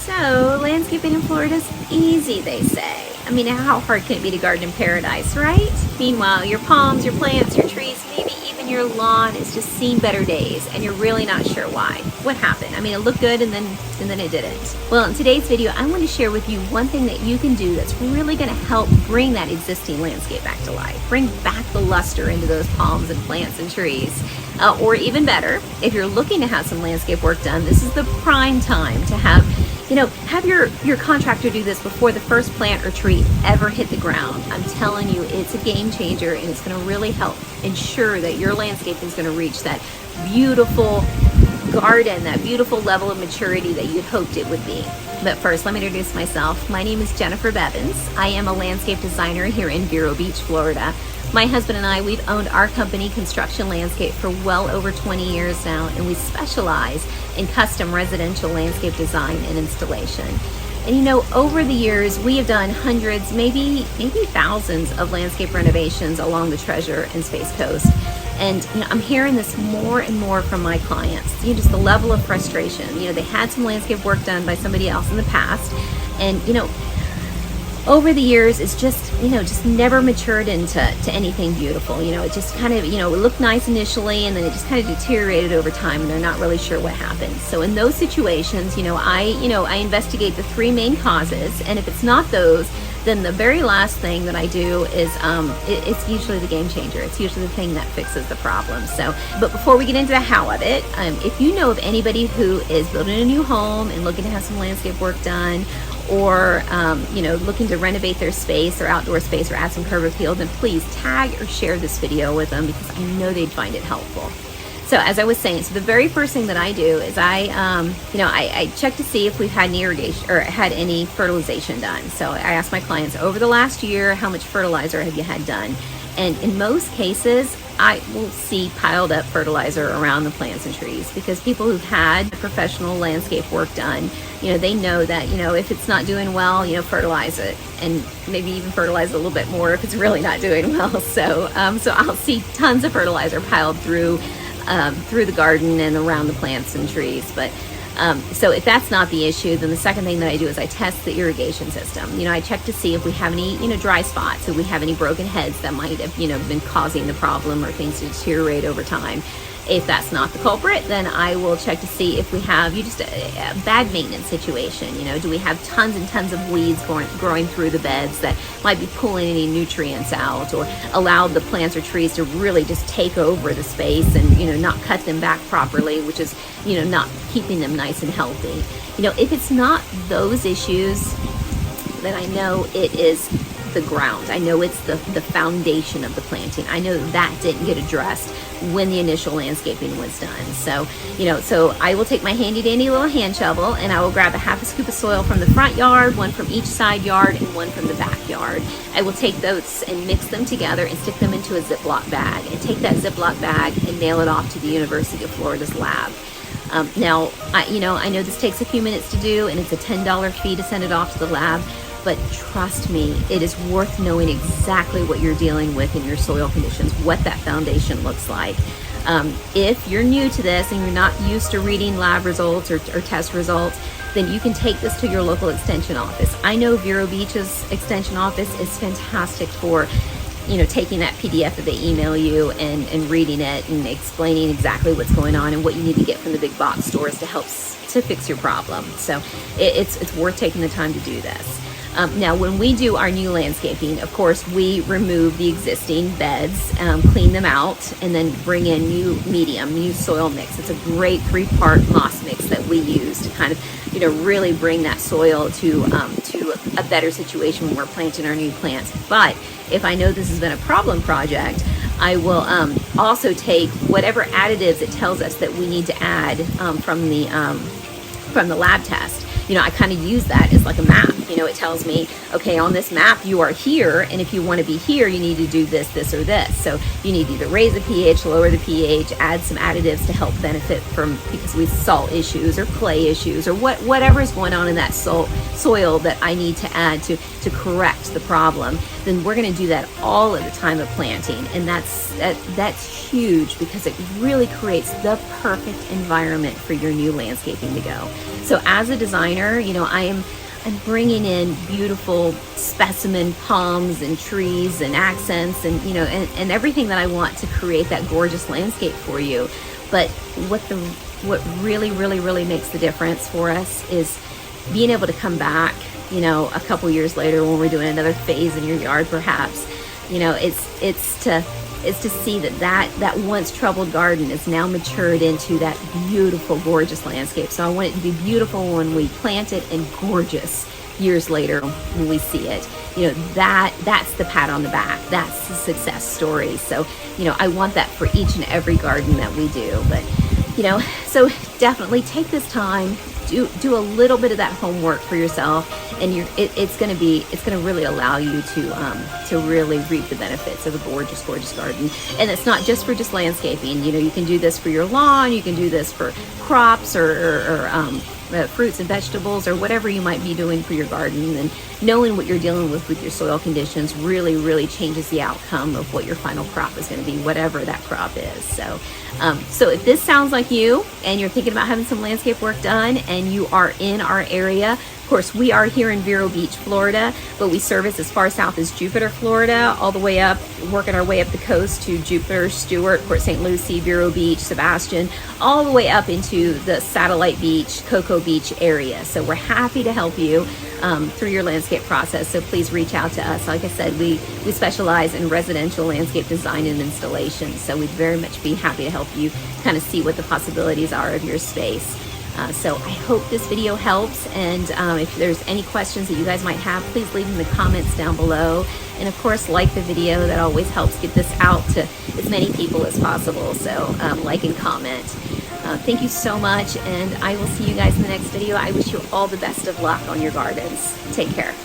So, landscaping in Florida is easy, they say. I mean, how hard can it be to garden in paradise, right? Meanwhile, your palms, your plants, your trees, maybe even your lawn is just seeing better days, and you're really not sure why. What happened? I mean, it looked good and then it didn't. Well, in today's video, I want to share with you one thing that you can do that's really going to help bring that existing landscape back to life. Bring back the luster into those palms and plants and trees. Or even better, if you're looking to have some landscape work done, this is the prime time to have your contractor do this before the first plant or tree ever hit the ground. I'm telling you, it's a game changer, and it's going to really help ensure that your landscape is going to reach that beautiful garden, that beautiful level of maturity that you'd hoped it would be. But first, let me introduce myself. My name is Jennifer Bevins. I am a landscape designer here in Vero Beach, Florida. My husband and I, we've owned our company, Construction Landscape, for well over 20 years now, and we specialize in custom residential landscape design and installation. And you know, over the years, we have done hundreds, maybe thousands of landscape renovations along the Treasure and Space Coast. And you know, I'm hearing this more and more from my clients. You know, just the level of frustration. You know, they had some landscape work done by somebody else in the past, and you know, over the years, it's just, you know, just never matured into anything beautiful. You know, it just kind of, you know, it looked nice initially, and then it just kind of deteriorated over time, and they're not really sure what happened. So in those situations, I investigate the three main causes, and if it's not those, then the very last thing that I do is, it's usually the game changer. It's usually the thing that fixes the problem. So, but before we get into the how of it, if you know of anybody who is building a new home and looking to have some landscape work done, or looking to renovate their space or outdoor space or add some curb appeal, then please tag or share this video with them, because I know they'd find it helpful. So as I was saying, so the very first thing that I do is I check to see if we've had any irrigation or had any fertilization done. So I ask my clients, over the last year, how much fertilizer have you had done? And in most cases, I will see piled up fertilizer around the plants and trees, because people who've had professional landscape work done, you know, they know that, you know, if it's not doing well, you know, fertilize it, and maybe even fertilize a little bit more if it's really not doing well. So I'll see tons of fertilizer piled through the garden and around the plants and trees. But so if that's not the issue, then the second thing that I do is I test the irrigation system. You know, I check to see if we have any, you know, dry spots, if we have any broken heads that might have, you know, been causing the problem or things to deteriorate over time. If that's not the culprit, then I will check to see if we have just a bad maintenance situation. You know, do we have tons and tons of weeds growing through the beds that might be pulling any nutrients out, or allow the plants or trees to really just take over the space and, you know, not cut them back properly, which is, you know, not keeping them nice and healthy. You know, if it's not those issues, then I know it is the ground. I know it's the foundation of the planting. I know that didn't get addressed when the initial landscaping was done. So, you know, so I will take my handy dandy little hand shovel, and I will grab a half a scoop of soil from the front yard, one from each side yard, and one from the backyard. I will take those and mix them together and stick them into a Ziploc bag, and take that Ziploc bag and nail it off to the University of Florida's lab. Now, I know this takes a few minutes to do, and it's a $10 fee to send it off to the lab. But trust me, it is worth knowing exactly what you're dealing with in your soil conditions, what that foundation looks like. If you're new to this and you're not used to reading lab results or test results, then you can take this to your local extension office. I know Vero Beach's extension office is fantastic for, you know, taking that PDF that they email you and reading it and explaining exactly what's going on and what you need to get from the big box stores to help to fix your problem. So it's worth taking the time to do this. Now, when we do our new landscaping, of course, we remove the existing beds, clean them out, and then bring in new soil mix. It's a great 3-part moss mix that we use to kind of, you know, really bring that soil to a better situation when we're planting our new plants. But if I know this has been a problem project, I will also take whatever additives it tells us that we need to add from the lab test. You know, I kind of use that as like a map. You know, it tells me, okay, on this map you are here, and if you want to be here, you need to do this, this, or this. So you need to either raise the pH, lower the pH, add some additives to help benefit from, because we salt issues or clay issues or whatever is going on in that soil that I need to add to correct the problem. Then we're going to do that all at the time of planting, and that's huge, because it really creates the perfect environment for your new landscaping to go. So as a designer, designer. You know, I'm bringing in beautiful specimen palms and trees and accents and, you know, and everything that I want to create that gorgeous landscape for you. But what really makes the difference for us is being able to come back, you know, a couple years later when we're doing another phase in your yard, perhaps. You know, it's to see that once troubled garden is now matured into that beautiful, gorgeous landscape. So I want it to be beautiful when we plant it and gorgeous years later when we see it. You know, that's the pat on the back. That's the success story. So, you know, I want that for each and every garden that we do. But, you know, so definitely take this time. Do a little bit of that homework for yourself, and it's going to really allow you to really reap the benefits of a gorgeous garden. And it's not just for just landscaping. You know, you can do this for your lawn, you can do this for crops or fruits and vegetables or whatever you might be doing for your garden. And knowing what you're dealing with your soil conditions really changes the outcome of what your final crop is going to be, whatever that crop is. So if this sounds like you and you're thinking about having some landscape work done and you are in our area, of course, we are here in Vero Beach, Florida, but we service as far south as Jupiter, Florida, all the way up, working our way up the coast to Jupiter, Stuart, Port St. Lucie, Vero Beach, Sebastian, all the way up into the Satellite Beach, Cocoa Beach area. So we're happy to help you through your landscape process. So please reach out to us. Like I said, we specialize in residential landscape design and installation. So we'd very much be happy to help you kind of see what the possibilities are of your space. So I hope this video helps, and if there's any questions that you guys might have, please leave them in the comments down below. And of course, like the video. That always helps get this out to as many people as possible. So like and comment. Thank you so much, and I will see you guys in the next video. I wish you all the best of luck on your gardens. Take care.